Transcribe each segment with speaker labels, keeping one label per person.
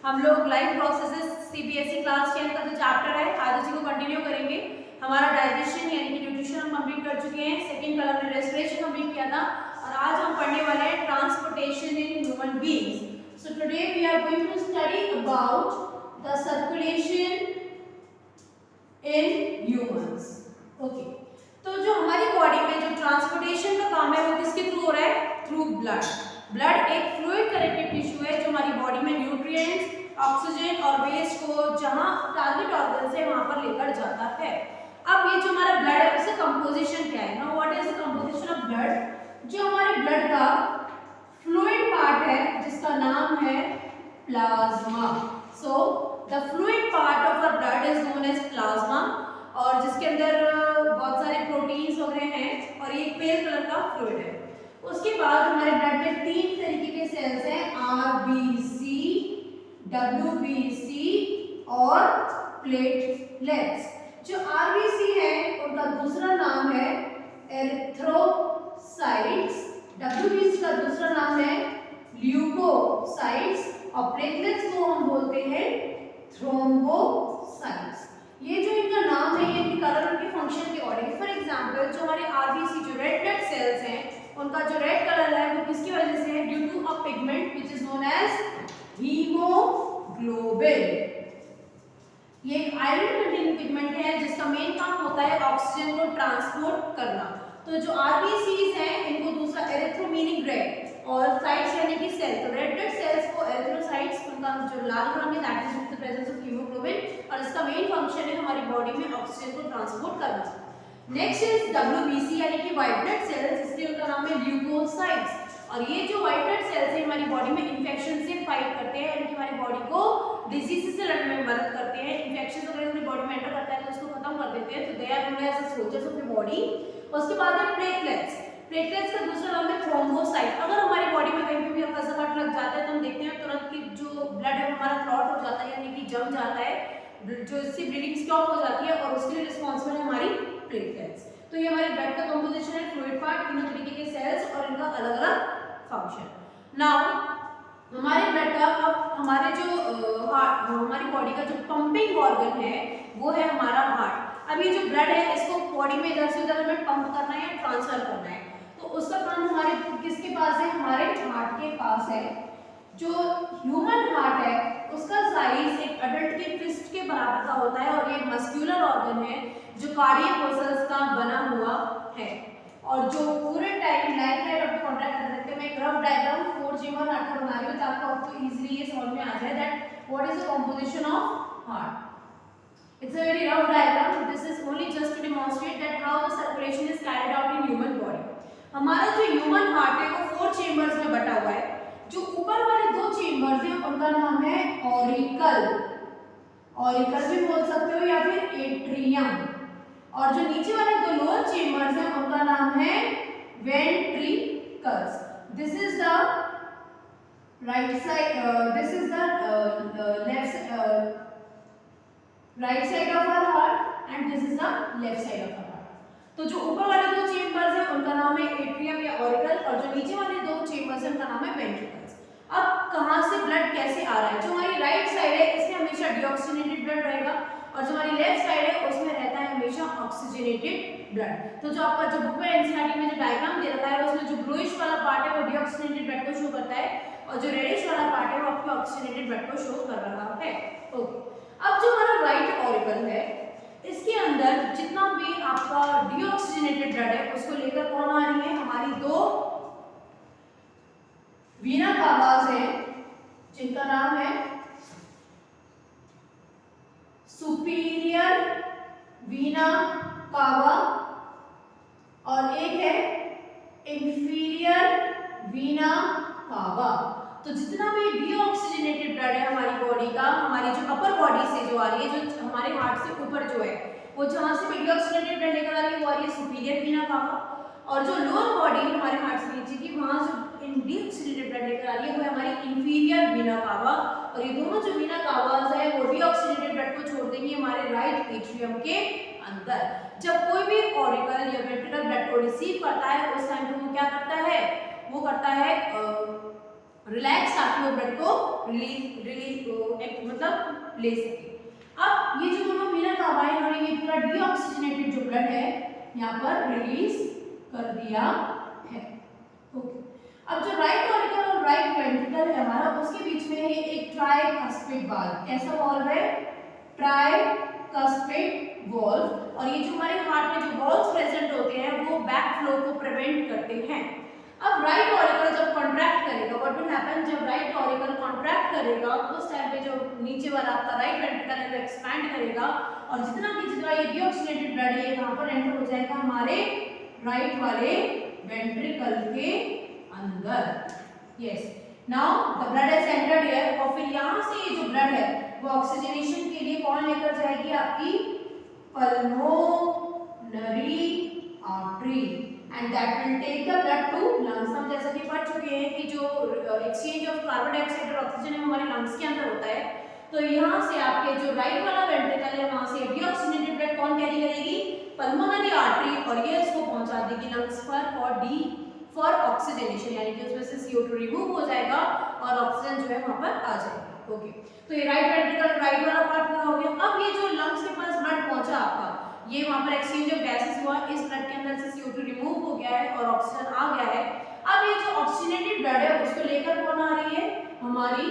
Speaker 1: हम लोग life processes CBSE class 10 का जो चैप्टर है आज उसी को कंटिन्यू करेंगे। हमारा डाइजेशन यानी कि न्यूट्रिशन हम कंप्लीट कर चुके हैं। सेकंड कल हमने रेस्पिरेशन कंप्लीट किया था और आज हम पढ़ने वाले हैं transportation in human beings. So today we are going to study about the circulation in humans. Okay, तो जो हमारी बॉडी में जो ट्रांसपोर्टेशन का काम है वो किसके थ्रू हो रहा है? Through blood. ब्लड एक फ्लूइड कनेक्टिव टिश्यू है जो हमारी बॉडी में न्यूट्रिएंट्स, ऑक्सीजन और वेस्ट को जहां टारगेट ऑर्गन से वहां पर लेकर जाता है। अब ये जो हमारा ब्लड है उसका कंपोजिशन क्या है? Now what is the composition of blood? जो हमारे ब्लड का फ्लूइड पार्ट है जिसका नाम है plasma. So the fluid part of our blood is known as plasma और जिसके अंदर बहुत सारे प्रोटीन्स वगैरह हैं और ये पेल कलर का फ्लूइड है। उसके बाद हमारे ब्लड में तीन तरीके के सेल्स हैं, आरबीसी, डब्ल्यूबीसी और प्लेटलेट्स। जो आरबीसी है उनका दूसरा नाम है एरिथ्रोसाइट्स, डब्ल्यूबीसी का दूसरा नाम है ल्यूकोसाइट्स और प्लेटलेट्स को हम बोलते हैं थ्रोम्बोसाइट्स। ये जो इनका नाम है ये कारण उनके फंक्शन के अकॉर्डिंग। फॉर एग्जांपल जो हमारे आरबीसी जो रेड ब्लड सेल्स हैं उनका जो रेड कलर है वो किसकी वजह से है? Due to a pigment which is known as haemoglobin. ये एक आयरन कंटेनिंग पिगमेंट है जिसका मेन काम होता है ऑक्सीजन को ट्रांसपोर्ट करना। तो जो आरबीसीज हैं इनको दूसरा एरिथ्रो मीनिंग रेड और साइट्स यानी कि सेल, तो रेड ब्लड सेल्स को एरिथ्रोसाइट्स, उनका जो लाल रंग है that is due to the presence of haemoglobin और इसका मेन फंक्शन है हमारी बॉडी में ऑक्सीजन को ट्रांसपोर्ट करना। नेक्स्ट इज डब्ल्यूबीसी यानी कि व्हाइट ब्लड सेल्स, इसलिए उनका नाम है ल्यूकोसाइट्स और ये जो व्हाइट ब्लड सेल्स है हमारी बॉडी में इन्फेक्शन से फाइट करते हैं यानी कि हमारी बॉडी को डिजीज से लड़ने में मदद करते हैं। इन्फेक्शन अगर हमारी बॉडी में एंटर करता है तो उसको खत्म कर देते हैं, तो they are known as the soldiers of the body. उसके बाद है प्लेटलेट्स। प्लेटलेट्स का दूसरा नाम है थ्रोम्बोसाइट। अगर हमारी बॉडी में कहीं पे भी हल्का सा कट लग जाता है तो हम देखते हैं तुरंत कि जो ब्लड है हमारा क्लॉट हो जाता है यानी कि जम जाता है, जो इससे ब्लीडिंग स्टॉप हो जाती है और उसके लिए रिस्पांसिबल है हमारी प्लेटलेट्स। तो ये हमारे ब्लड का कंपोजिशन है, फ्लूइड पार्ट, तीनों तरीके के सेल्स और इनका अलग-अलग फंक्शन। नाउ हमारे ब्लड का अब हमारे जो हार्ट, हमारी बॉडी का जो पंपिंग ऑर्गन है वो है हमारा हार्ट। अब ये जो ब्लड है इसको बॉडी में इधर से उधर में पंप करना है या ट्रांसफर करना है, तो उसका काम हमारे किसके पास है? हमारे हार्ट के पास है। जो ह्यूमन हार्ट है उसका साइज एक अडल्ट के फिस्ट के बराबर का होता है और ये मस्कुलर ऑर्गन है जो कार्डियक मसल्स का बना हुआ है। और जो पूरे टाइम लाइफ टाइम आपको कॉन्ट्रैक्ट कर सकते हैं। मैं एक रफ डायग्राम 4 चेंबर हार्ट का बना रही हूं ताकि आपको इजीली ये समझ में आ जाए that what is the composition of heart. It's a very rough diagram, this is only just to demonstrate that how the circulation is carried out in human body. हमारा जो ह्यूमन हार्ट है वो 4 chambers में बटा हुआ है। जो ऊपर वाले 2 चेंबर्स हैं उनका नाम है ऑरिकल, ऑरिकल भी बोल सकते हो या फिर एट्रियम, और जो नीचे वाले 2 लोअर चेंबर्स हैं उनका नाम है ventricles. This is the right side, this is the left right side of our heart and this is the left side of our heart. तो जो ऊपर वाले 2 चेंबर्स हैं उनका नाम है एट्रियम या ऑरिकल और जो नीचे वाले 2 चेंबर्स हैं उनका नाम है वेंट्रिकल्स। अब कहां से ब्लड कैसे आ रहा है? जो हमारी राइट साइड है इसमें हमेशा डीऑक्सीजनेटेड ब्लड रहेगा और जो हमारी लेफ्ट साइड है उसमें रहता है हमेशा ऑक्सीजनेटेड ब्लड। तो जो आपका जो बुक में एनसीईआरटी में जो डायग्राम दे रखा है उसमें जो ब्लूइश वाला पार्ट है वो डीऑक्सीजनेटेड ब्लड को शो करता है और जो रेडिश वाला पार्ट है वो आपके ऑक्सीजनेटेड ब्लड को शो कर रहा है। ओके, अब जो हमारा राइट ऑरिकल है इसके अंदर जितना भी आपका डीऑक्सीजनेटेड ब्लड है उसको लेकर कौन आ रही है? हमारी 2 वीना कावास है जिनका नाम है सुपीरियर वीना कावा और एक है इंफीरियर वीना कावा। तो जितना भी डीऑक्सीजनेटेड ब्लड है हमारी बॉडी का, हमारी जो अपर बॉडी से जो आ रही है, जो हमारे हार्ट से ऊपर जो है वो जहां से भी डीऑक्सीजनेटेड ब्लड लेकर आ रही है वो आ रही है सुपीरियर वीना कावा और जो लोअर बॉडी हमारे हार्ट से नीचे की वहां जो डीऑक्सीजनेटेड ब्लड लेकर आ रही है वो है हमारी इंफीरियर वीना कावा और ये दोनों जो वीना कावास है वो डीऑक्सीजनेटेड ब्लड को छोड़ देंगी हमारे राइट एट्रियम के अंदर। जब कोई भी ऑरिकल या वेंट्रिकल ब्लड को रिसीव करता है उस टाइम पे वो क्या करता है? वो करता है रिलैक्स ताकि वो ब्लड को मतलब ले सके। अब ये जो दोनों वीना कावा है इन्होंने ये पूरा डीऑक्सीजनेटेड जो ब्लड है यहाँ पर रिलीज कर दिया है। ओके, अब जो राइट ऑरिकल और राइट वेंट्रिकल है हमारा, उसके बीच में है एक ट्राइकस्पिड वाल्व। कैसा वाल्व है? Tricuspid valve. और ये जो हमारे हार्ट में जो वॉल्व्स प्रेजेंट होते हैं वो बैक फ्लो को प्रिवेंट करते हैं। अब राइट ऑरिकल जब कॉन्ट्रैक्ट करेगा, व्हाट विल हैपन, जब राइट ऑरिकल कॉन्ट्रैक्ट करेगा उस टाइम पे जो नीचे वाला आपका राइट वेंट्रिकल है वो एक्सपैंड करेगा और जितना ये डीऑक्सीजनेटेड ब्लड है यहाँ पर एंटर हो जाएगा हमारे राइट वाले वेंट्रिकल के अंदर। Yes, now the blood has entered here और फिर यहाँ से ये जो ब्लड है वो ऑक्सीजनेशन के लिए कौन लेकर जाएगी? आपकी pulmonary artery and that will take the blood to lungs। हम जैसा कि पढ़ चुके हैं कि जो एक्सचेंज ऑफ कार्बन डाइऑक्साइड और ऑक्सीजन है हमारे लंग्स के अंदर होता है। तो यहाँ से आपके जो राइट वाला वेंट्रिकल है वहाँ से डीऑक्सीजनेटेड ब्लड कौन कैरी करेगी? पल्मोनरी आर्टरी, और ये इसको पहुँचा देगी लंग्स पर फॉर ऑक्सीजनेशन, यानी कि उसमें से CO2 रिमूव हो जाएगा और ऑक्सीजन जो है वहाँ पर आ जाएगा। ओके, तो ये राइट वेंट्रिकल राइट वाला पार्ट पूरा हो गया। अब ये जो लंग्स के पास ब्लड पहुँचा आपका, ये वहां पर एक्सचेंज ऑफ गैसेस हुआ, इस ब्लड के अंदर से CO2 रिमूव हो गया है और ऑक्सीजन आ गया है। अब ये जो ऑक्सीजनेटेड ब्लड है उसको लेकर कौन आ रही है? हमारी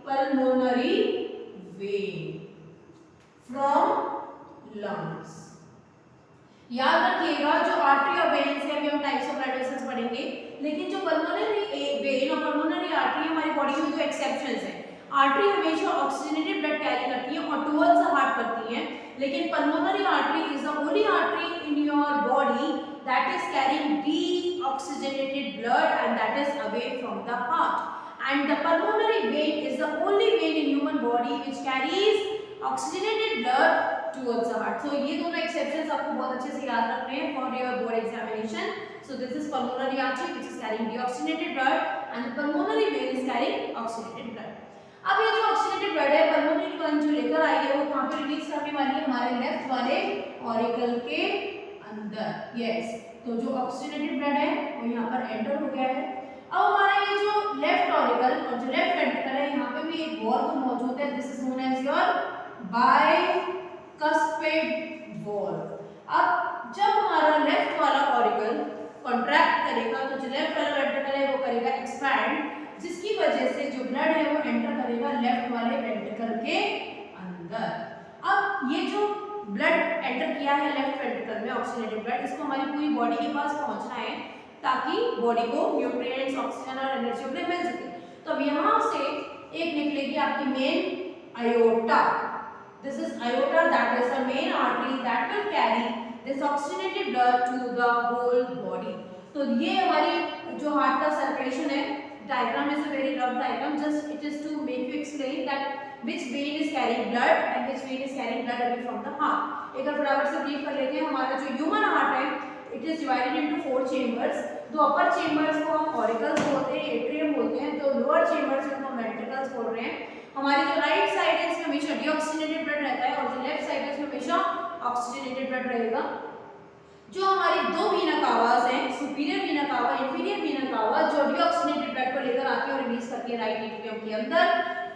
Speaker 1: पल्मोनरी वेन फ्रॉम लंग्स। याद रखिएगा जो आर्टरी और वेन्स है, अभी हम टाइप्स ऑफ ब्लड वेसल्स पढ़ेंगे, लेकिन जो पल्मोनरी वेन और पल्मोनरी आर्टरी हमारी बॉडी में जो एक्सेप्शंस है, आर्टरी हमेशा ऑक्सीजनेटेड ब्लड कैरी करती है और टुवर्ड्स द हार्ट करती है, लेकिन pulmonary artery is the only artery in your body that is carrying deoxygenated blood and that is away from the heart. And the pulmonary vein is the only vein in human body which carries oxygenated blood towards the heart. So ये दोनों exceptions आपको बहुत अच्छे से याद रखने हैं for your board examination. So this is pulmonary artery which is carrying deoxygenated blood and the pulmonary vein is carrying oxygenated blood। अब ये जो ऑक्सीजनेटेड ब्लड है पल्मोनरी वेन जो लेकर आई है वो कहाँ पे रिलीज करने वाली है? हमारे लेफ्ट वाले ऑरिकल के अंदर। यस, तो जो ऑक्सीजनेटेड ब्लड है वो यहाँ पर एंटर हो गया है। अब हमारा ये जो लेफ्ट ऑरिकल और जो लेफ्ट वेंट्रिकल है यहाँ पे भी एक वॉल्व मौजूद है, this is known as your bicuspid valve. अब जब हमारा लेफ्ट वाला ऑरिकल कॉन्ट्रैक्ट करेगा तो जो लेफ्ट वाला वेंट्रिकल है वो करेगा एक्सपैंड, जिसकी वजह से जो ब्लड है वो एंटर करेगा लेफ्ट वाले वेंट्रिकल के अंदर। अब ये जो ब्लड एंटर किया है लेफ्ट वेंट्रिकल में ऑक्सीजनेटेड ब्लड, इसको हमारी पूरी बॉडी के पास पहुंचना है ताकि बॉडी को न्यूट्रिएंट्स, ऑक्सीजन और एनर्जी अपने मिल सके। तो अब यहाँ से एक निकलेगी आपकी main aorta. This is aorta, that is the main artery that will carry this oxygenated blood to the whole body. तो ये हमारी जो हार्ट का सर्कुलेशन है, diagram is a very rough diagram, just it is to make you explain that which vein is carrying blood and which vein is carrying blood away from the heart। एक बार फटाफट से brief कर लेते हैं। हमारा जो human heart है it is divided into 4 chambers. दो अपर चेंबर्स को हम ऑरिकल्स बोलते हैं, एट्रियम बोलते हैं, तो लोअर चेंबर्स को हम वेंट्रिकल्स बोल रहे हैं। हमारी जो राइट साइड है इसमें हमेशा डीऑक्सीजनेटेड ब्लड रहता है और जो लेफ्ट साइड है इसमें हमेशा ऑक्सीजनेटेड ब्लड रहेगा। जो हमारी दो वीना कावास हैं, सुपीरियर वीना कावा, इंफीरियर वीना कावा, जो डीऑक्सीजनेटेड ब्लड को लेकर आती है और रिलीज करती है राइट एट्रियम के अंदर।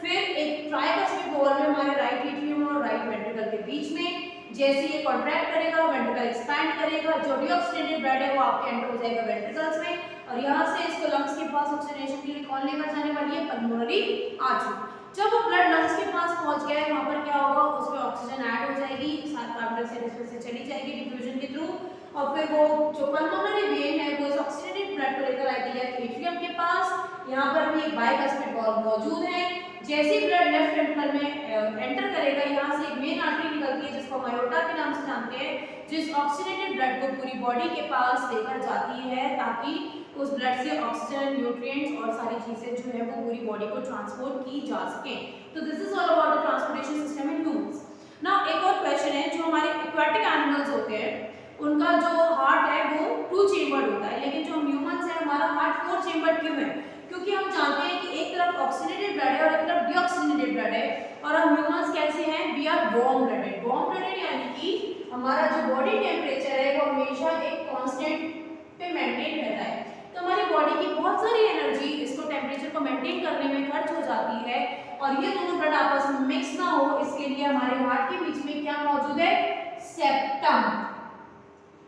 Speaker 1: फिर एक ट्राइकस्पिड वॉल्व में हमारे राइट एट्रियम और राइट वेंट्रिकल के बीच में, जैसे ये कॉन्ट्रैक्ट करेगा वेंट्रिकल एक्सपैंड करेगा, जो डीऑक्सीजनेटेड ब्लड है वो आपके एंटर हो जाएगा वेंट्रिकल्स में और यहाँ से इसको लंग्स के पास ऑक्सीजनेशन के लिए कौन लेकर जाने वाली है? Pulmonary artery. जब वो ब्लड लंग्स के पास पहुंच गया है वहां पर क्या होगा? उसमें ऑक्सीजन ऐड हो जाएगी, साथ कार्बन डाइऑक्साइड इसमें से चली जाएगी डिफ्यूजन के थ्रू और फिर वो जो पल्मोनरी वेन है वो इस ऑक्सीजनेटेड ब्लड को लेकर आएगी लेफ्ट एट्रियम के पास। यहाँ पर भी एक बाइकस्पिड वॉल्व मौजूद है। जैसे ब्लड लेफ्ट वेंट्रिकल में एंटर करेगा यहाँ से एक मेन आर्टरी निकलती है जिसको हम आयोटा के नाम से जानते हैं, जिस ऑक्सीजनेटेड ब्लड को पूरी बॉडी के पास लेकर जाती है ताकि उस ब्लड से ऑक्सीजन, न्यूट्रिएंट्स और सारी चीजें जो है वो पूरी बॉडी को ट्रांसपोर्ट की जा सके। तो this is all about the transportation system in humans. Now एक और क्वेश्चन है, जो हमारे एक्वाटिक एनिमल्स होते हैं उनका जो हार्ट है वो 2 चेंबर्ड होता है, लेकिन जो हम ह्यूमंस है हमारा हार्ट 4 चेंबर्ड क्यों है? क्योंकि हम जानते हैं कि एक तरफ ऑक्सीजनेटेड ब्लड है और एक तरफ डीऑक्सीजनेटेड ब्लड है और हम ह्यूमंस कैसे हैं? We are warm blooded. Warm blooded यानी कि हमारा जो बॉडी टेम्परेचर है वो हमेशा एक कांस्टेंट पे मेंटेन रहता है। तो हमारी बॉडी की बहुत सारी एनर्जी इसको टेम्परेचर को मेंटेन करने में खर्च हो जाती है और ये दोनों ब्लड आपस में मिक्स ना हो, इसके लिए हमारे हार्ट के बीच में क्या मौजूद है, सेप्टम।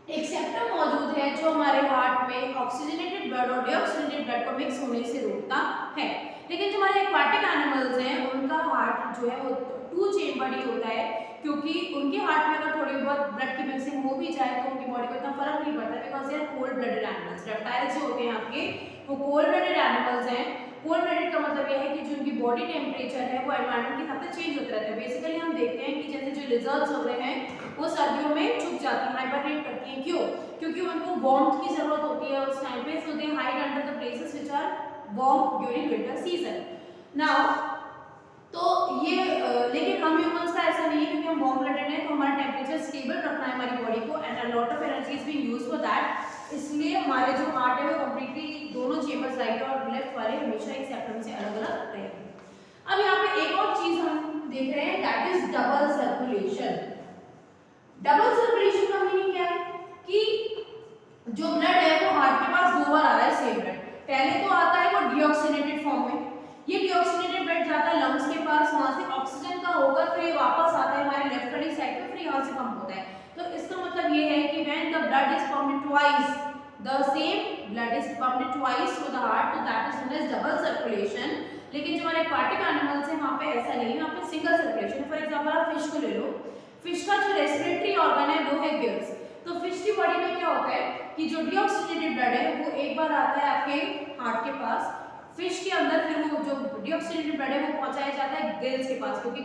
Speaker 1: एक सेप्टम मौजूद है जो हमारे हार्ट में ऑक्सीजनेटेड ब्लड और डीऑक्सीजनेटेड ब्लड को मिक्स होने से रोकता है। लेकिन जो हमारे एक्वाटिक एनिमल्स हैं उनका हार्ट जो है वो 2 चेम्बर्ड ही होता है, क्योंकि उनके हार्ट में अगर थोड़ी बहुत ब्लड की मिक्सिंग हो भी जाए तो उनकी बॉडी को इतना फर्क नहीं पड़ता, because they are cold blooded animals. Reptiles जो होते हैं आपके वो कोल्ड ब्लडेड एनिमल्स हैं। कोल्ड ब्लडेड का मतलब यह है कि जो उनकी बॉडी टेम्परेचर है वो एनवायरनमेंट के हिसाब से चेंज होता रहता है। बेसिकली हम देखते हैं कि जैसे जो लिजर्ड्स हो रहे हैं वो सर्दियों में छुप जाती हैं, हाइबरनेट करती हैं। क्यों? क्योंकि उनको वार्मथ की जरूरत होती है उस टाइम पे, so they hide under the places which are warm during winter season. Now तो ये लेकिन हम ह्यूमंस का ऐसा नहीं है, क्योंकि हम वार्म ब्लडेड हैं तो हमारा टेम्परेचर स्टेबल रखना है हमारी बॉडी को, and a lot of energy is being used for that. इसलिए हमारे जो हार्ट है वो कंप्लीटली दोनों चेंबर्स राइट और लेफ्ट वाले हमेशा एक सेप्टम से अलग अलग रहेंगे। अब यहाँ पे एक और चीज हम देख रहे हैं, that is double circulation. Double circulation का मीनिंग क्या है कि जो ब्लड है वो हार्ट के पास 2 बार आ रहा है सेम ब्लड। पहले तो आता है वो डीऑक्सीनेटेड फॉर्म में, ये डीऑक्सीनेटेड ब्लड जाता है लंग्स के पास, वहां से ऑक्सीजन का होकर फिर वापस आता है हमारे लेफ्ट वाली साइड पे, फिर यहाँ से पंप होता है। तो इसका मतलब ये है कि when the blood is pumped twice, the same blood is pumped twice to the heart, तो that is known as double circulation. लेकिन जो हमारे एक्वाटिक एनिमल्स हैं वहाँ पे ऐसा नहीं है, यहाँ पे सिंगल सर्कुलेशन। फॉर एग्जांपल आप फिश को ले लो, फिश का जो रेस्पिरेटरी ऑर्गन है वो है गिल्स। तो फिश की बॉडी में क्या होता है कि जो डीऑक्सीनेटेड ब्लड है वो एक बार आता है आपके हार्ट के पास, फिश के अंदर फिर वो जो डीऑक्सीनेटेड ब्लड है वो पहुंचाया जाता है गिल्स के पास, क्योंकि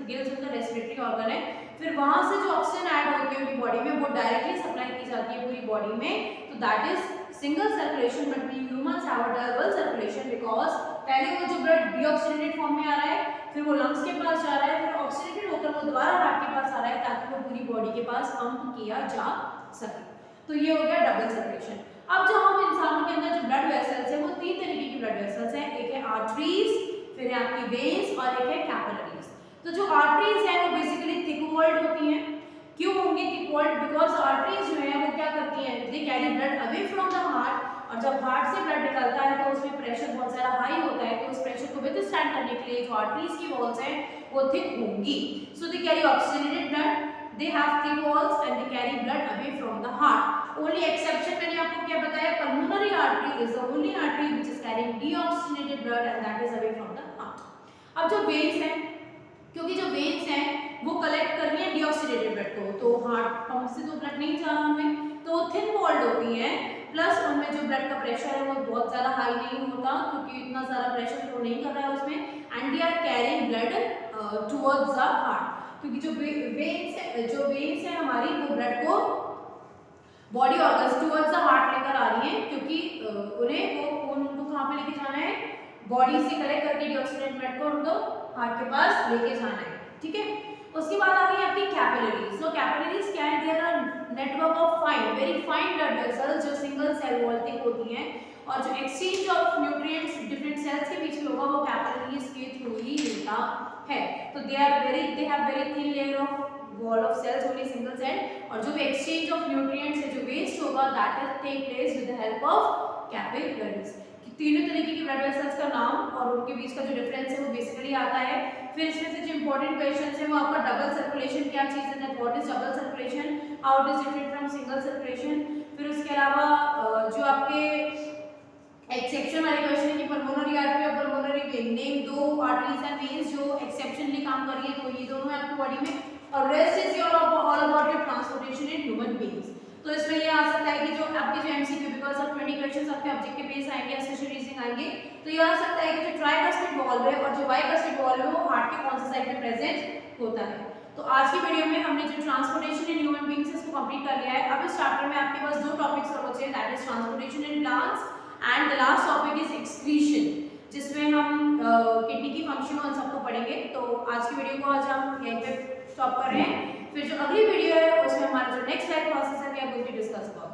Speaker 1: गिल्स उनका रेस्पिरेटरी ऑर्गन है। फिर वहां से जो ऑक्सीजन ऐड होती है उनकी बॉडी में वो डायरेक्टली सप्लाई की जाती है पूरी बॉडी में। तो that is single circulation, but we humans have a double circulation, because पहले वो जो ब्लड डीऑक्सीनेटेड फॉर्म में आ रहा है, फिर वो लंग्स के पास जा रहा है, फिर ऑक्सीनेटेड होकर वो दोबारा हार्ट के पास आ रहा है ताकि वो पूरी बॉडी के पास पंप किया जा सके। तो ये हो गया डबल सर्कुलेशन। अब जो हम इंसानों के अंदर जो ब्लड वेसल्स है वो 3 तरीके की ब्लड वेसल्स हैं, एक है आर्टरीज, फिर है आपकी वेन्स और एक है कैपिलरीज। तो जो आर्टरीज है वो बेसिकली थिक वॉल्ड होती हैं। क्यों होंगी थिक वॉल्ड? बिकॉज आर्टरीज जो है वो क्या करती हैं, they carry blood away from the heart, और जब हार्ट से ब्लड निकलता है तो उसमें प्रेशर बहुत ज़्यादा हाई होता है, तो उस प्रेशर को विथस्टैंड करने के लिए जो आर्टरीज की वॉल्स हैं वो थिक होंगी। So they carry oxygenated blood, they have thick walls and they carry blood away from the heart. Only exception मैंने आपको क्या बताया, pulmonary artery is the only artery which is carrying deoxygenated blood and that is away from the heart. अब जो veins हैं, क्योंकि जो veins हैं वो कलेक्ट कर रही है deoxygenated blood को, तो हार्ट पंप से तो ब्लड नहीं जा रहा हमें, तो वो थिन वॉल्ड होती हैं, प्लस उनमें जो ब्लड का प्रेशर है वो बहुत ज़्यादा हाई नहीं होता, क्योंकि इतना ज़्यादा प्रेशर फ्लो नहीं कर रहा है उसमें, and they are carrying blood towards the heart. क्योंकि जो वेन्स है हमारी वो ब्लड को body organs towards the heart लेकर आ रही हैं, क्योंकि उन्हें वो खून उनको कहाँ पे लेके जाना है, बॉडी से कलेक्ट करके डीऑक्सीनेटेड ब्लड को उनको हार्ट के पास लेके जाना है। ठीक है, उसके बाद आ गई आपकी कैपिलरीज। सो कैपिलरीज क्या है, there are network of fine very fine blood vessels जो सिंगल सेल वॉल थिक होती हैं, और जो exchange of nutrients different cells के बीच में होगा वो कैपिलरीज के थ्रू ही होता है। तो they have very thin layer of wall of cells, only single cell, और जो भी एक्सचेंज ऑफ न्यूट्रिएंट्स है जो वेस्ट होगा that is take place with the help of capillaries. तीनों तरीके की ब्लड वेसल्स का नाम और उनके बीच का जो डिफरेंस है वो बेसिकली आता है। फिर इसमें से जो इंपॉर्टेंट क्वेश्चंस है वो आपका डबल सर्कुलेशन क्या चीज़ है, that what is double circulation, how it is different from single circulation. फिर उसके अलावा जो आपके एक्सेप्शन वाले क्वेश्चन है कि पल्मोनरी आर्टरी और pulmonary vein, name 2 arteries and veins जो एक्सेप्शनली काम कर रही है, तो ये दोनों है आपकी बॉडी में, और rest is your all about your transportation in human beings. तो इसमें ये आ सकता है कि जो आपके जो एमसीक्यू, बिकॉज ऑफ 20 क्वेश्चंस आपके ऑब्जेक्टिव बेस आएंगे, एसेसिव रीजनिंग आएंगे, तो ये आ सकता है कि जो ट्राइकस्पिड वॉल्व है और जो बाइकस्पिड वॉल्व है वो हार्ट के कौन सा साइड में प्रेजेंट होता है। तो आज की वीडियो में हमने जो ट्रांसपोर्टेशन इन ह्यूमन बीइंग्स इसको कंप्लीट कर लिया है। अब इस चैप्टर में आपके पास 2 टॉपिक्स और बचे हैं, that is transportation in plants and the last topic is excretion, जिसमें हम किडनी की फंक्शन और सबको पढ़ेंगे। तो आज की वीडियो को आज हम यहीं पे स्टॉप कर रहे हैं। फिर जो अगली वीडियो है उसमें हमारा जो नेक्स्ट लाइफ प्रोसेस है we are going to discuss about.